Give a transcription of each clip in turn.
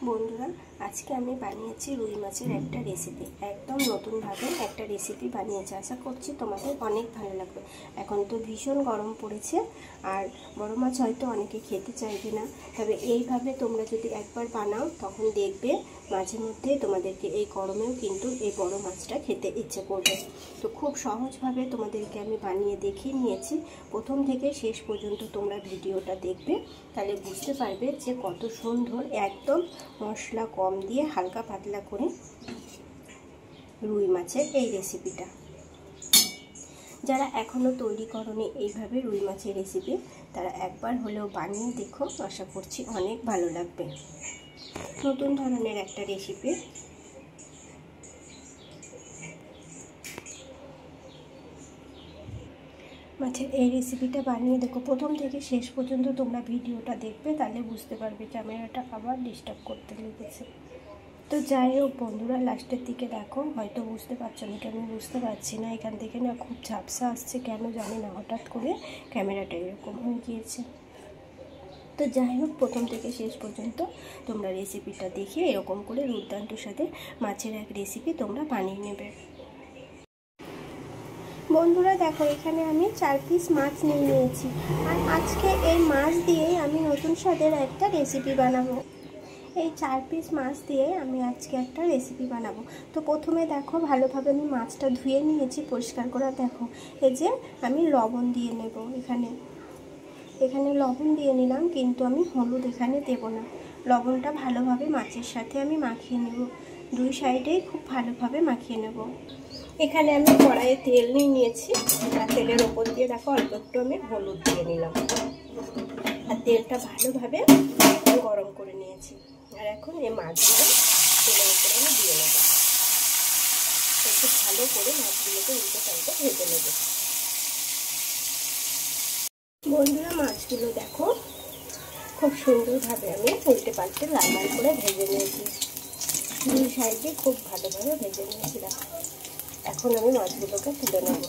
বন্ধুরা, আজকে আমি বানিয়েছি রুই মাছের একটা রেসিপি। একদম নতুনভাবে একটা রেসিপি বানিয়েছি। আশা করছি তোমাদের অনেক ভালো লাগবে। এখন তো ভীষণ গরম পড়েছে, আর বড় মাছ হয়তো অনেকে খেতে চাইবে না, তবে এইভাবে তোমরা যদি একবার বানাও তখন দেখবে মাঝে মধ্যে তোমাদেরকে এই গরমেও কিন্তু এই বড় মাছটা খেতে ইচ্ছে করবে। তো খুব সহজভাবে তোমাদেরকে আমি বানিয়ে দেখিয়ে নিয়েছি। প্রথম থেকে শেষ পর্যন্ত তোমরা ভিডিওটা দেখবে, তাহলে বুঝতে পারবে যে কত সুন্দর একদম মশলা কম দিয়ে হালকা পাতলা করে রুই মাছের এই রেসিপিটা। যারা এখনও তৈরি করনি এইভাবে রুই মাছের রেসিপি, তারা একবার হলেও বানিয়ে দেখো। আশা করছি অনেক ভালো লাগবে। নতুন ধরনের একটা রেসিপি। মাছের এই রেসিপিটা বানিয়ে দেখো। প্রথম থেকে শেষ পর্যন্ত তোমরা ভিডিওটা দেখবে, তাহলে বুঝতে পারবে। ক্যামেরাটা আবার ডিস্টার্ব করতে লেগেছে। তো যাই হোক বন্ধুরা, লাস্টের দিকে দেখো। হয়তো বুঝতে পারছো না, আমি বুঝতে পারছি না। এখান থেকে না খুব ঝাপসা আসছে, কেন জানি না, হঠাৎ করে ক্যামেরাটা এরকম হয়ে গিয়েছে। তো যাই হোক, প্রথম থেকে শেষ পর্যন্ত তোমরা রেসিপিটা দেখে এরকম করে দুর্দান্ত সাথে মাছের এক রেসিপি তোমরা বানিয়ে নেবে। বন্ধুরা দেখো, এখানে আমি 4 পিস মাছ নিয়ে নিয়েছি, আর আজকে এই মাছ দিয়ে আমি নতুন স্বাদের একটা রেসিপি বানাবো। এই 4 পিস মাছ দিয়ে আমি আজকে একটা রেসিপি বানাবো। তো প্রথমে দেখো, ভালোভাবে আমি মাছটা ধুয়ে নিয়েছি পরিষ্কার করে। দেখো, এই যে আমি লবণ দিয়ে নেব। এখানে লবণ দিয়ে নিলাম, কিন্তু আমি হলুদ এখানে দেব না। লবণটা ভালোভাবে মাছের সাথে আমি মাখিয়ে নেব, দুই সাইডেই খুব ভালোভাবে মাখিয়ে নেব। এখানে আমি কড়াইয়ে তেল নিয়ে নিয়েছি, আর তেলের ওপর দিয়ে দেখো অল্প একটু আমি হলুদ দিয়ে নিলাম, আর তেলটা ভালোভাবে গরম করে নিয়েছি। আর এখন এই মাছগুলো তেলের উপরে আমি দিয়ে নেব। একটু ভালো করে মাছগুলোকে উল্টে পাল্টে ভেজে নেব। বন্ধুরা, মাছগুলো দেখো খুব সুন্দরভাবে আমি উল্টে পাল্টে লাল লাল করে ভেজে নিয়েছি। দুই সাইডে খুব ভালোভাবে ভেজে নিয়েছি। দেখো, এখন আমি মাছগুলোকে তুলে নেব।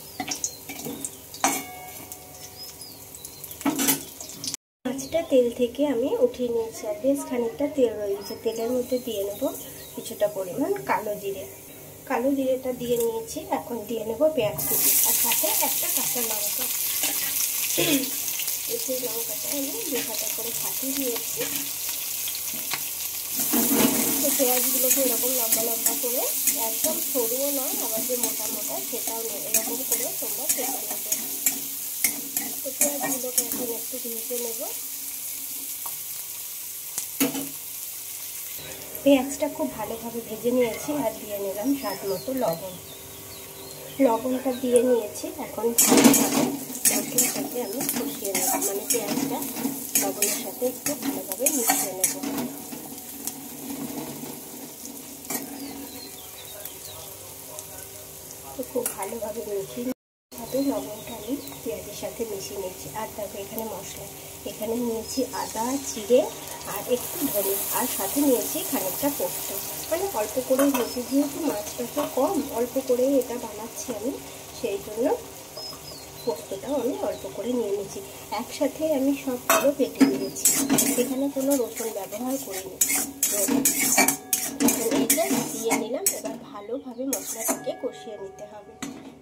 মাছটা তেল থেকে আমি উঠিয়ে নিয়েছি, আর বেশ খানিকটা তেল রয়েছে। তেলের মধ্যে দিয়ে নেব কিছুটা পরিমাণ কালো জিরে। কালো জিরেটা দিয়ে নিয়েছি। এখন দিয়ে নেব পেঁয়াজ কুচি, আর সাথে একটা কাঁচা লঙ্কা। সেই লঙ্কাটা আমি 2 হাতা করে ফাটিয়ে নিয়েছি। তো পেঁয়াজগুলোকে এরকম লম্বা লম্বা করে, একদম সরুও নয় আবার যে মোটা মোটা সেটাও নয়, এরকম করে তোমরা কেটে নেবে। তো পেঁয়াজগুলোকে এখন একটু ভেজে নেব। পেঁয়াজটা খুব ভালোভাবে ভেজে নিয়েছি, আর দিয়ে নিলাম স্বাদ মতো লবণ। লবণটা দিয়ে নিয়েছি। এখন ভালোভাবে মশলার সাথে আমি কষিয়ে নেব, মানে পেঁয়াজটা লবণের সাথে একটু ভালোভাবে মিশিয়ে নেব। তো খুব ভালোভাবে মিশিয়ে লবণটা আমি পেঁয়াজের সাথে মিশিয়ে নিচ্ছি। আর তারপর এখানে মশলা, এখানে নিয়েছি আদা, জিরে আর একটু ধনে, আর সাথে নিয়েছি খানিকটা পোস্ত। মানে অল্প করেই নিয়েছি, যেহেতু মাছটা তো কম, অল্প করেই এটা বানাচ্ছি আমি, সেই জন্য পোস্তটাও আমি অল্প করে নিয়ে নিয়েছি। একসাথে আমি সবগুলো বেটে নিয়েছি, এখানে কোনো রসুন ব্যবহার করিনি। এইটা দিয়ে নিলাম। এবার ভালোভাবে মশলাটাকে কষিয়ে নিতে হবে।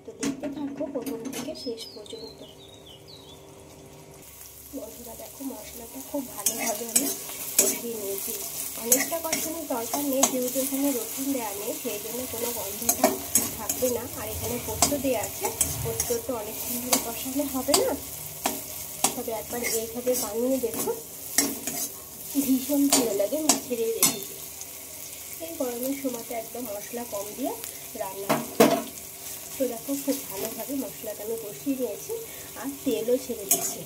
তো দেখতে থাকবো প্রথম থেকে শেষ পর্যন্ত। বন্ধুরা দেখো, মশলাটা খুব ভালোভাবে আমি কষিয়ে নিয়েছি। অনেকটা কষানোর দরকার নেই, যেহেতু এখানে রসুন দেওয়া নেই, সেই জন্য কোনো গন্ধটা থাকবে না। আর এখানে পোস্ত দেওয়া আছে, পোস্ত তো অনেকক্ষণ ধরে কষালে হবে না। তবে একবার এইভাবে বানিয়ে দেখো, ভীষণ ভালো লাগে মাছের এই রেসিপি। এই গরমের সময়তে একদম মশলা কম দিয়ে রান্না। তো দেখো, খুব ভালোভাবে মশলাটা আমি কষিয়ে নিয়েছি, আর তেলও ছেড়ে দিচ্ছি।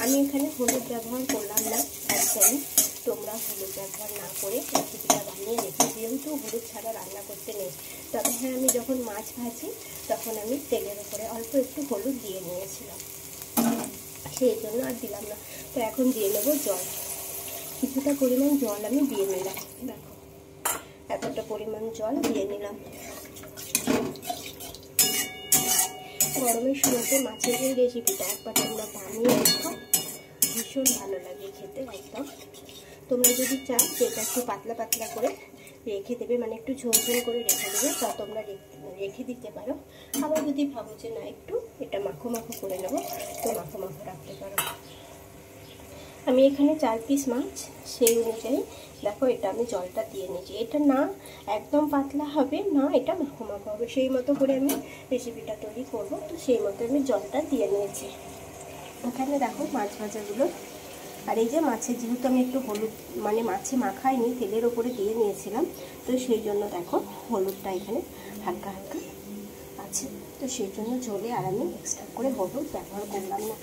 আমি এখানে হলুদ ব্যবহার করলাম না একদমই। তোমরা হলুদ ব্যবহার না করে রেসিপিটা বানিয়ে রেখে, যেহেতু হলুদ ছাড়া রান্না করতে নেই। তবে হ্যাঁ, আমি যখন মাছ ভাজি তখন আমি তেলের উপরে অল্প একটু হলুদ দিয়ে নিয়েছিলাম, সেই জন্য আর দিলাম না। তো এখন দিয়ে নেবো জল। কিছুটা পরিমাণ জল আমি দিয়ে নিলাম। দেখো, এতটা পরিমাণ জল দিয়ে নিলাম। গরমের সময়তে মাছের এই রেসিপিটা একবার তোমরা বানিয়ে দেখো, ভীষণ ভালো লাগে খেতে একদম। তোমরা যদি চাও এটা একটু পাতলা পাতলা করে রেখে দেবে, মানে একটু ঝোল ঝোল করে রেখে দেবে, তা তোমরা রেখে দিতে পারো। আবার যদি ভাবো যে না একটু এটা মাখো মাখো করে নেবো, তো মাখো মাখো রাখতে পারো। আমি এখানে 4 পিস মাছ, সেই অনুযায়ী দেখো এটা আমি জলটা দিয়ে নিয়েছি। এটা না একদম পাতলা হবে, না এটা মাখো মাখো হবে, সেই মতো করে আমি রেসিপিটা তৈরি করব। তো সেই মতো আমি জলটা দিয়ে নিয়েছি। এখানে দেখো মাছ ভাজাগুলো, আর এই যে মাছে যেহেতু আমি একটু হলুদ মানে মাছে মাখাইনি, তেলের ওপরে দিয়ে নিয়েছিলাম, তো সেই জন্য দেখো হলুদটা এখানে হালকা হালকা আছে, তো সেই জন্য ঝোলে আর আমি এক্সট্রা করে হলুদ ব্যবহার করলাম না।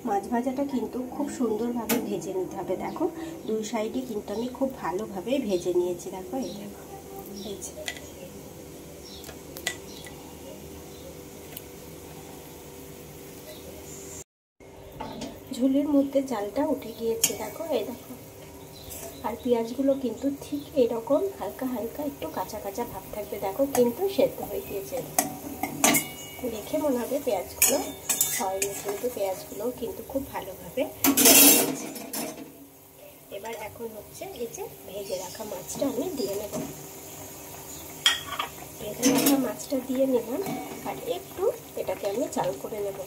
মাছ ভাজাটা কিন্তু খুব সুন্দরভাবে ভেজে নিতে হবে। দেখো দুই সাইডে কিন্তু আমি খুব ভালোভাবে ভেজে নিয়েছি। দেখো এই দেখো এই যে ঝোলের মধ্যে জালটা উঠে গিয়েছে। দেখো এই দেখো, আর পেঁয়াজগুলো কিন্তু ঠিক এরকম হালকা হালকা একটু কাঁচা কাঁচা ভাব থাকবে। দেখো কিন্তু সেদ্ধ হয়ে গিয়েছে, দেখে মনে হবে পেঁয়াজগুলো হয়নি, কিন্তু পেঁয়াজগুলো কিন্তু খুব ভালোভাবে। এবার এখন হচ্ছে এই যে ভেজে রাখা মাছটা আমি দিয়ে নেব। ভেজে রাখা মাছটা দিয়ে নিলাম, আর একটু এটাকে আমি চাল করে নেব।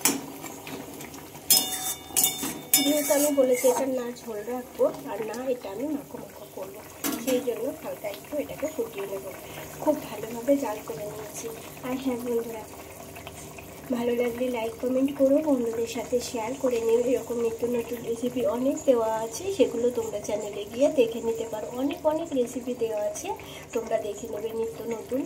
যেহেতু আমি বলেছি এটা না ঝোল রাখবো আর না এটা আমি মাখো মাখো করবো, সেই জন্য হালকা একটু এটাকে ফুটিয়ে নেব। খুব ভালোভাবে জাল করে নিয়েছি। আর হ্যাঁ বন্ধুরা, ভালো লাগলে লাইক কমেন্ট করো, বন্ধুদের সাথে শেয়ার করে নিও। এরকম নিত্য নতুন রেসিপি অনেক দেওয়া আছে, সেগুলো তোমরা চ্যানেলে গিয়ে দেখে নিতে পারো। অনেক অনেক রেসিপি দেওয়া আছে, তোমরা দেখে নেবে নিত্য নতুন।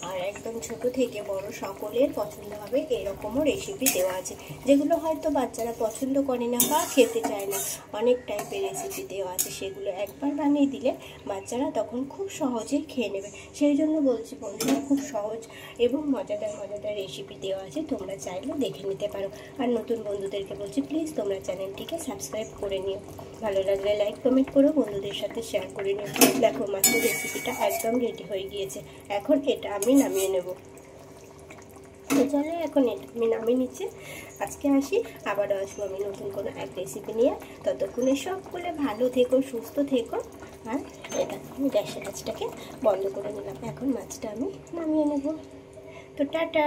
আর একদম ছোট থেকে বড় সকলের পছন্দ হবে এরকমও রেসিপি দেওয়া আছে, যেগুলো হয়তো বাচ্চারা পছন্দ করে না বা খেতে চায় না। অনেক টাইপের রেসিপি দেওয়া আছে, সেগুলো একবার বানিয়ে দিলে বাচ্চারা তখন খুব সহজেই খেয়ে নেবে। সেই জন্য বলছি বন্ধুরা, খুব সহজ এবং মজাদার মজাদার রেসিপি দেওয়া আছে, তোমরা চাইলে দেখে নিতে পারো। আর নতুন বন্ধুদেরকে বলছি প্লিজ তোমরা চ্যানেলটিকে সাবস্ক্রাইব করে নিও। ভালো লাগলে লাইক কমেন্ট করো, বন্ধুদের সাথে শেয়ার করে নিও। দেখো মাছের রেসিপিটা একদম রেডি হয়ে গিয়েছে। এখন এটা আমি নামিয়ে নেব। তো চলো এখন এটা আমি নামিয়ে নিচ্ছি। আজকে আসি, আবারও আসবো আমি নতুন কোনো এক রেসিপি নিয়ে। ততক্ষণে সকলে ভালো থেকো, সুস্থ থেকো। আর এটা আমি গ্যাসের আঁচটাকে বন্ধ করে নিলাম। এখন মাছটা আমি নামিয়ে নেব। তো টাটা।